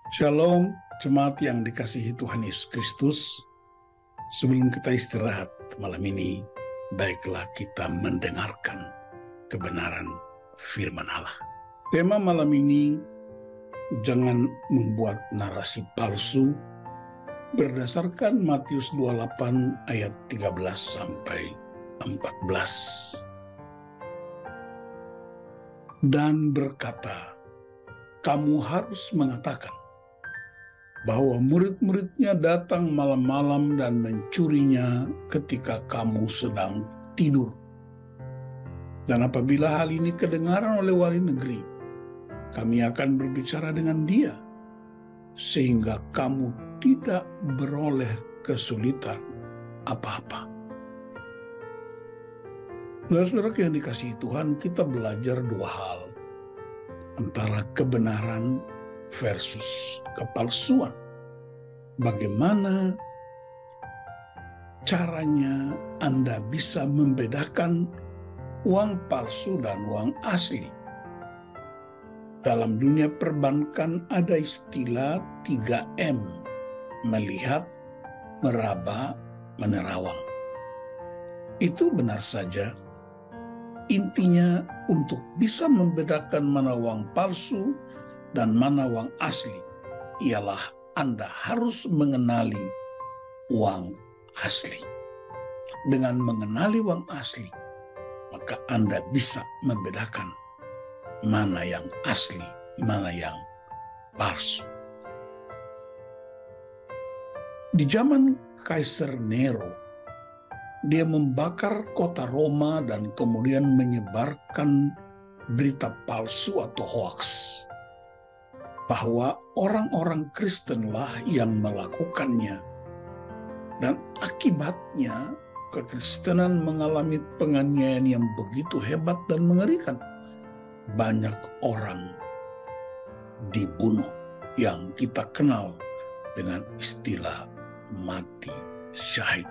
Shalom, jemaat yang dikasihi Tuhan Yesus Kristus. Sebelum kita istirahat malam ini, baiklah kita mendengarkan kebenaran firman Allah. Tema malam ini, jangan membuat narasi palsu, berdasarkan Matius 28 ayat 13 sampai 14. Dan berkata, kamu harus mengatakan bahwa murid-muridnya datang malam-malam dan mencurinya ketika kamu sedang tidur. Dan apabila hal ini kedengaran oleh wali negeri, kami akan berbicara dengan dia, sehingga kamu tidak beroleh kesulitan apa-apa. Saudara-saudara yang dikasihi Tuhan, kita belajar dua hal, antara kebenaran versus kepalsuan. Bagaimana caranya Anda bisa membedakan uang palsu dan uang asli? Dalam dunia perbankan ada istilah 3M, melihat, meraba, menerawang. Itu benar saja. Intinya untuk bisa membedakan mana uang palsu dan mana uang asli, ialah Anda harus mengenali uang asli. Dengan mengenali uang asli, maka Anda bisa membedakan mana yang asli, mana yang palsu. Di zaman Kaisar Nero, dia membakar kota Roma dan kemudian menyebarkan berita palsu atau hoaks, bahwa orang-orang Kristenlah yang melakukannya. Dan akibatnya kekristenan mengalami penganiayaan yang begitu hebat dan mengerikan. Banyak orang dibunuh yang kita kenal dengan istilah mati syahid.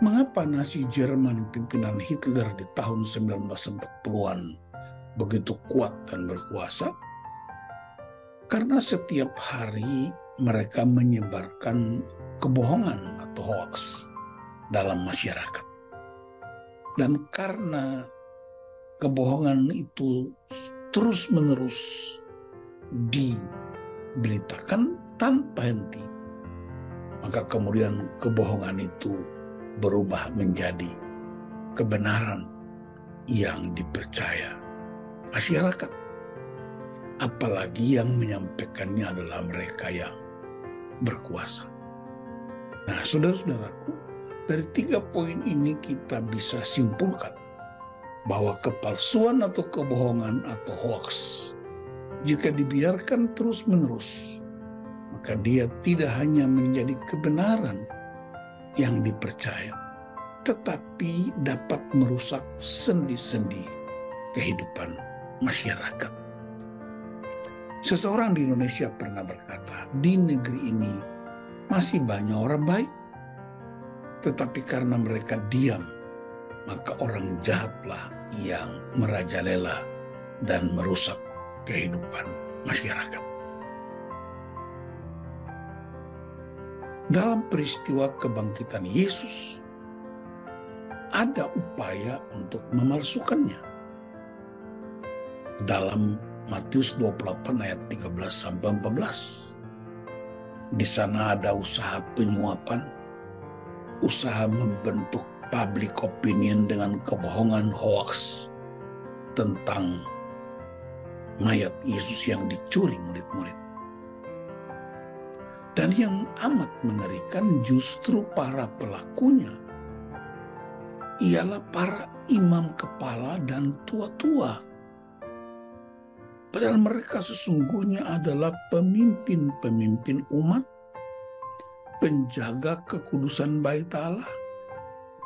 Mengapa Nazi Jerman pimpinan Hitler di tahun 1940-an begitu kuat dan berkuasa? Karena setiap hari mereka menyebarkan kebohongan atau hoax dalam masyarakat. Dan karena kebohongan itu terus-menerus diberitakan tanpa henti, maka kemudian kebohongan itu berubah menjadi kebenaran yang dipercaya masyarakat. Apalagi yang menyampaikannya adalah mereka yang berkuasa. Nah, saudara-saudaraku, dari 3 poin ini kita bisa simpulkan bahwa kepalsuan atau kebohongan atau hoax, jika dibiarkan terus-menerus, maka dia tidak hanya menjadi kebenaran yang dipercaya, tetapi dapat merusak sendi-sendi kehidupan masyarakat. Seseorang di Indonesia pernah berkata, di negeri ini masih banyak orang baik, tetapi karena mereka diam, maka orang jahatlah yang merajalela dan merusak kehidupan masyarakat. Dalam peristiwa kebangkitan Yesus, ada upaya untuk memalsukannya. Dalam Matius 28 ayat 13 sampai 14. Di sana ada usaha penyuapan, usaha membentuk public opinion dengan kebohongan hoax tentang mayat Yesus yang dicuri murid-murid. Dan yang amat mengerikan justru para pelakunya ialah para imam kepala dan tua-tua. Padahal mereka sesungguhnya adalah pemimpin-pemimpin umat, penjaga kekudusan Bait Allah,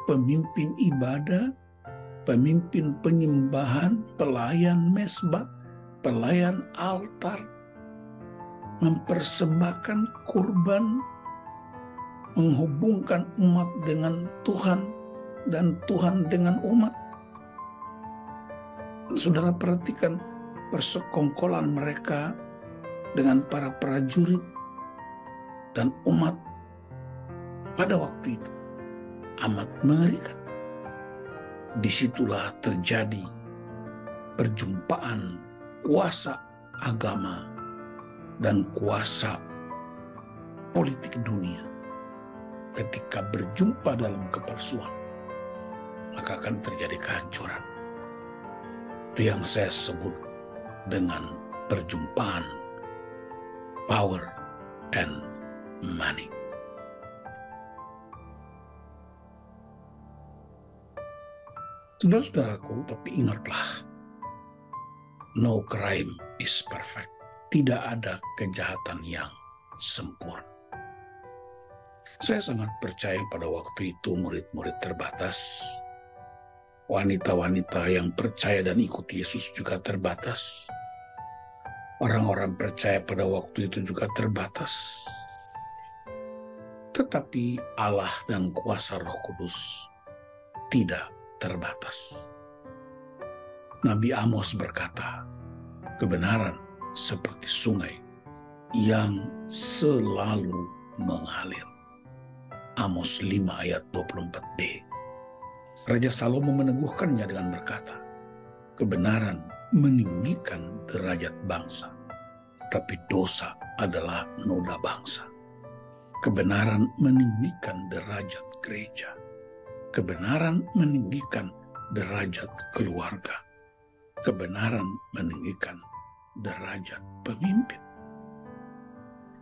pemimpin ibadah, pemimpin penyembahan, pelayan mezbah, pelayan altar, mempersembahkan kurban, menghubungkan umat dengan Tuhan dan Tuhan dengan umat. Saudara perhatikan, persekongkolan mereka dengan para prajurit dan umat pada waktu itu amat mengerikan. Disitulah terjadi perjumpaan kuasa agama dan kuasa politik dunia. Ketika berjumpa dalam kepalsuan, maka akan terjadi kehancuran. Itu yang saya sebut dengan perjumpaan power and money. Saudara-saudaraku, tapi ingatlah, no crime is perfect. Tidak ada kejahatan yang sempurna. Saya sangat percaya pada waktu itu murid-murid terbatas. Wanita-wanita yang percaya dan ikut Yesus juga terbatas. Orang-orang percaya pada waktu itu juga terbatas. Tetapi Allah dan kuasa Roh Kudus tidak terbatas. Nabi Amos berkata, kebenaran seperti sungai yang selalu mengalir. Amos 5 ayat 24b. Raja Salomo meneguhkannya dengan berkata, kebenaran meninggikan derajat bangsa, tetapi dosa adalah noda bangsa. Kebenaran meninggikan derajat gereja. Kebenaran meninggikan derajat keluarga. Kebenaran meninggikan derajat pemimpin.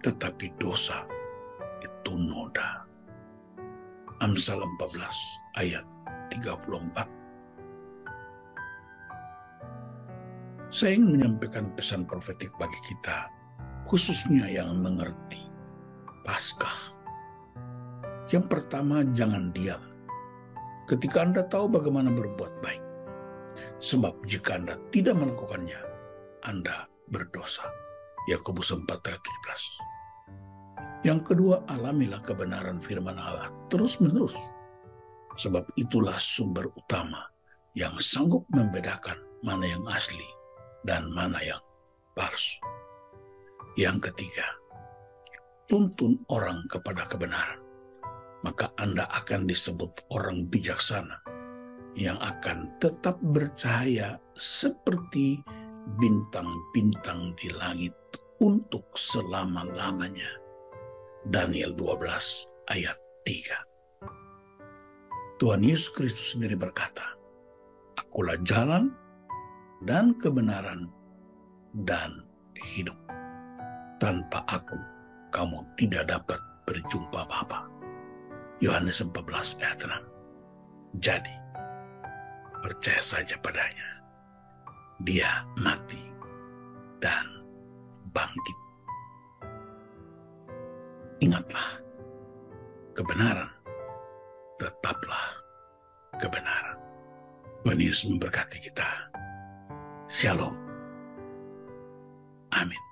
Tetapi dosa itu noda. Amsal 14 ayat 34. Saya ingin menyampaikan pesan profetik bagi kita, khususnya yang mengerti Paskah. Yang pertama, jangan diam ketika Anda tahu bagaimana berbuat baik. Sebab jika Anda tidak melakukannya, Anda berdosa. Yakobus 4 ayat 17. Yang kedua, alamilah kebenaran firman Allah terus-menerus. Sebab itulah sumber utama yang sanggup membedakan mana yang asli dan mana yang palsu. Yang ketiga, tuntun orang kepada kebenaran. Maka Anda akan disebut orang bijaksana yang akan tetap bercahaya seperti bintang-bintang di langit untuk selama-lamanya. Daniel 12 ayat 3. Tuhan Yesus Kristus sendiri berkata, akulah jalan dan kebenaran dan hidup. Tanpa aku, kamu tidak dapat berjumpa Bapa. Yohanes 14 ayat 6. Jadi, percaya saja padanya. Dia mati dan bangkit. Ingatlah, kebenaran tetaplah kebenaran. Tuhan Yesus memberkati kita. Shalom. Amin.